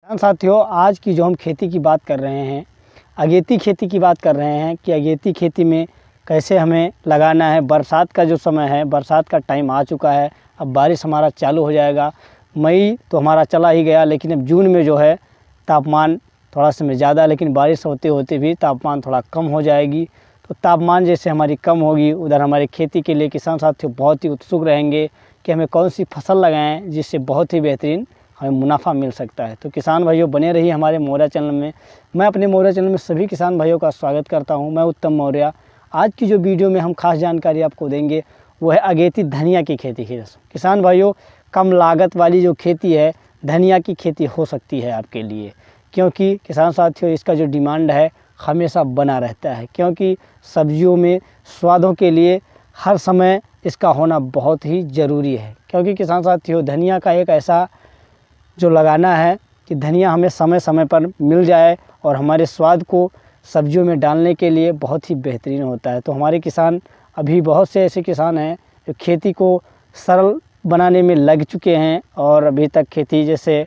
साथियों, आज की जो हम खेती की बात कर रहे हैं, अगेती खेती की बात कर रहे हैं कि अगेती खेती में कैसे हमें लगाना है। बरसात का जो समय है, बरसात का टाइम आ चुका है। अब बारिश हमारा चालू हो जाएगा। मई तो हमारा चला ही गया, लेकिन अब जून में जो है तापमान थोड़ा समय ज़्यादा, लेकिन बारिश होते होते भी तापमान थोड़ा कम हो जाएगी। तो तापमान जैसे हमारी कम होगी, उधर हमारी खेती के लिए किसान साथियों बहुत ही उत्सुक रहेंगे कि हमें कौन सी फसल लगाएं जिससे बहुत ही बेहतरीन हमें मुनाफा मिल सकता है। तो किसान भाइयों बने रहिए हमारे मौर्या चैनल में। मैं अपने मौर्या चैनल में सभी किसान भाइयों का स्वागत करता हूं। मैं उत्तम मौर्या। आज की जो वीडियो में हम खास जानकारी आपको देंगे वो है अगेती धनिया की खेती की। किसान भाइयों, कम लागत वाली जो खेती है धनिया की खेती हो सकती है आपके लिए, क्योंकि किसान साथियों इसका जो डिमांड है हमेशा बना रहता है, क्योंकि सब्जियों में स्वादों के लिए हर समय इसका होना बहुत ही ज़रूरी है। क्योंकि किसान साथियों धनिया का एक ऐसा जो लगाना है कि धनिया हमें समय समय पर मिल जाए और हमारे स्वाद को सब्जियों में डालने के लिए बहुत ही बेहतरीन होता है। तो हमारे किसान, अभी बहुत से ऐसे किसान हैं जो खेती को सरल बनाने में लग चुके हैं और अभी तक खेती जैसे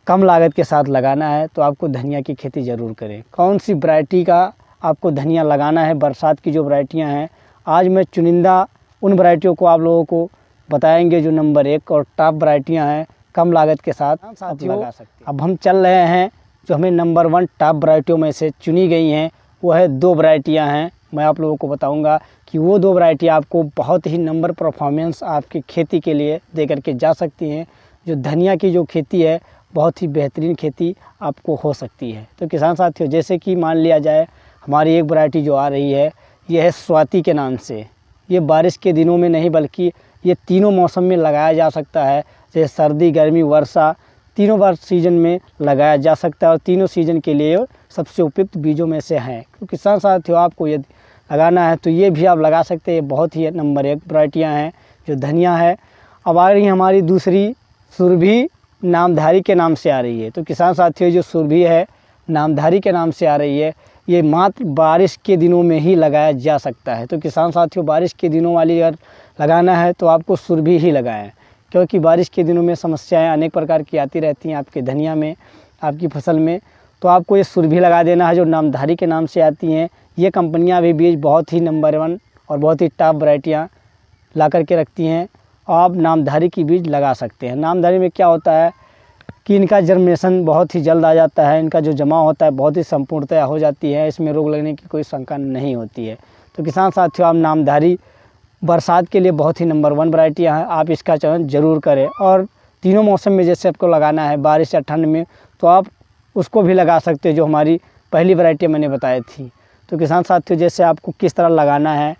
कम लागत के साथ लगाना है तो आपको धनिया की खेती ज़रूर करें। कौन सी वैरायटी का आपको धनिया लगाना है, बरसात की जो वैरायटियाँ हैं, आज मैं चुनिंदा उन वैरायटियों को आप लोगों को बताएंगे जो नंबर 1 और टॉप वैरायटियाँ हैं, कम लागत के साथ आप लगा सकते हैं। अब हम चल रहे हैं जो हमें नंबर 1 टॉप वैरायटियों में से चुनी गई हैं, वो है 2 वैरायटियाँ हैं। मैं आप लोगों को बताऊंगा कि वो 2 वैरायटी आपको बहुत ही नंबर परफॉर्मेंस आपकी खेती के लिए दे करके जा सकती हैं। जो धनिया की जो खेती है बहुत ही बेहतरीन खेती आपको हो सकती है। तो किसान साथियों, जैसे कि मान लिया जाए हमारी एक वैरायटी जो आ रही है ये है स्वाति के नाम से। ये बारिश के दिनों में नहीं बल्कि ये तीनों मौसम में लगाया जा सकता है, जैसे सर्दी, गर्मी, वर्षा, तीनों बार सीजन में लगाया जा सकता है और तीनों सीजन के लिए सबसे उपयुक्त बीजों में से हैं। तो किसान साथियों आपको यदि लगाना है तो ये भी आप लगा सकते हैं। बहुत ही नंबर 1 वैरायटियाँ हैं जो धनिया है। अब आ रही है हमारी दूसरी सुरभि, नामधारी के नाम से आ रही है। तो किसान साथियों जो सुरभि है नामधारी के नाम से आ रही है, ये मात्र बारिश के दिनों में ही लगाया जा सकता है। तो किसान साथियों बारिश के दिनों वाली अगर लगाना है तो आपको सुरभि ही लगाएं, क्योंकि बारिश के दिनों में समस्याएं अनेक प्रकार की आती रहती हैं आपके धनिया में, आपकी फसल में। तो आपको ये सुरभि लगा देना है जो नामधारी के नाम से आती हैं। ये कंपनियां भी बीज बहुत ही नंबर 1 और बहुत ही टॉप वैरायटियाँ ला कर के रखती हैं। आप नामधारी की बीज लगा सकते हैं। नामधारी में क्या होता है कि इनका जर्मिनेशन बहुत ही जल्द आ जाता है, इनका जो जमा होता है बहुत ही संपूर्णतया हो जाती है, इसमें रोग लगने की कोई शंका नहीं होती है। तो किसान साथियों आप नामधारी बरसात के लिए बहुत ही नंबर 1 वैरायटियाँ हैं, आप इसका चयन ज़रूर करें। और तीनों मौसम में जैसे आपको लगाना है, बारिश या ठंड में, तो आप उसको भी लगा सकते हैं जो हमारी पहली वैरायटी मैंने बताई थी। तो किसान साथियों जैसे आपको किस तरह लगाना है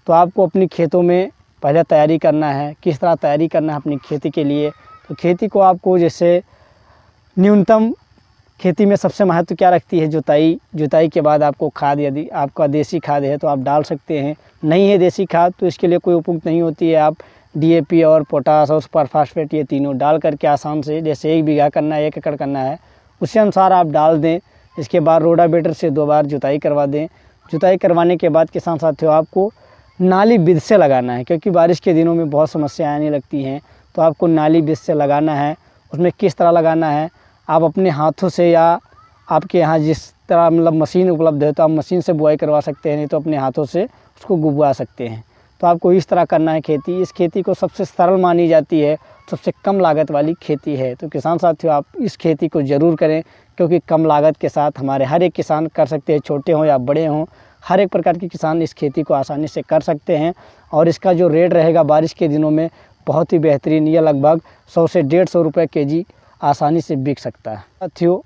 तो आपको अपनी खेतों में पहले तैयारी करना है। किस तरह तैयारी करना है अपनी खेती के लिए, तो खेती को आपको जैसे न्यूनतम खेती में सबसे महत्व क्या रखती है, जुताई। जुताई के बाद आपको खाद, यदि आपका देसी खाद है तो आप डाल सकते हैं, नहीं है देसी खाद तो इसके लिए कोई उपयुक्त नहीं होती है। आप DAP और पोटास और सुपर फास्फेट ये तीनों डाल करके आसान से, जैसे 1 बीघा करना है, 1 एकड़ करना है, उसी अनुसार आप डाल दें। इसके बाद रोटावेटर से 2 बार जुताई करवा दें। जुताई करवाने के बाद किसान साथियों आपको नाली विधि से लगाना है, क्योंकि बारिश के दिनों में बहुत समस्याएं आने लगती हैं। तो आपको नाली विधि से लगाना है। उसमें किस तरह लगाना है, आप अपने हाथों से या आपके यहाँ जिस तरह मतलब मशीन उपलब्ध है तो आप मशीन से बुआई करवा सकते हैं, नहीं तो अपने हाथों से उसको बुआ सकते हैं। तो आपको इस तरह करना है खेती। इस खेती को सबसे सरल मानी जाती है, सबसे कम लागत वाली खेती है। तो किसान साथियों आप इस खेती को ज़रूर करें, क्योंकि कम लागत के साथ हमारे हर एक किसान कर सकते हैं, छोटे हों या बड़े हों, हर एक प्रकार के किसान इस खेती को आसानी से कर सकते हैं। और इसका जो रेट रहेगा बारिश के दिनों में बहुत ही बेहतरीन, ये लगभग 100 से 150 रुपये kg आसानी से बिक सकता है। साथियों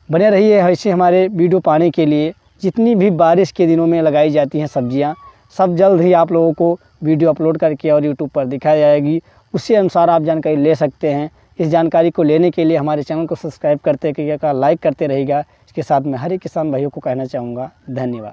बने रहिए ऐसे हमारे वीडियो पाने के लिए। जितनी भी बारिश के दिनों में लगाई जाती हैं सब्जियां, सब जल्द ही आप लोगों को वीडियो अपलोड करके और यूट्यूब पर दिखाई जाएगी। उसी अनुसार आप जानकारी ले सकते हैं। इस जानकारी को लेने के लिए हमारे चैनल को सब्सक्राइब करते रहिएगा, लाइक करते रहिएगा। इसके साथ मैं हर एक किसान भाइयों को कहना चाहूँगा धन्यवाद।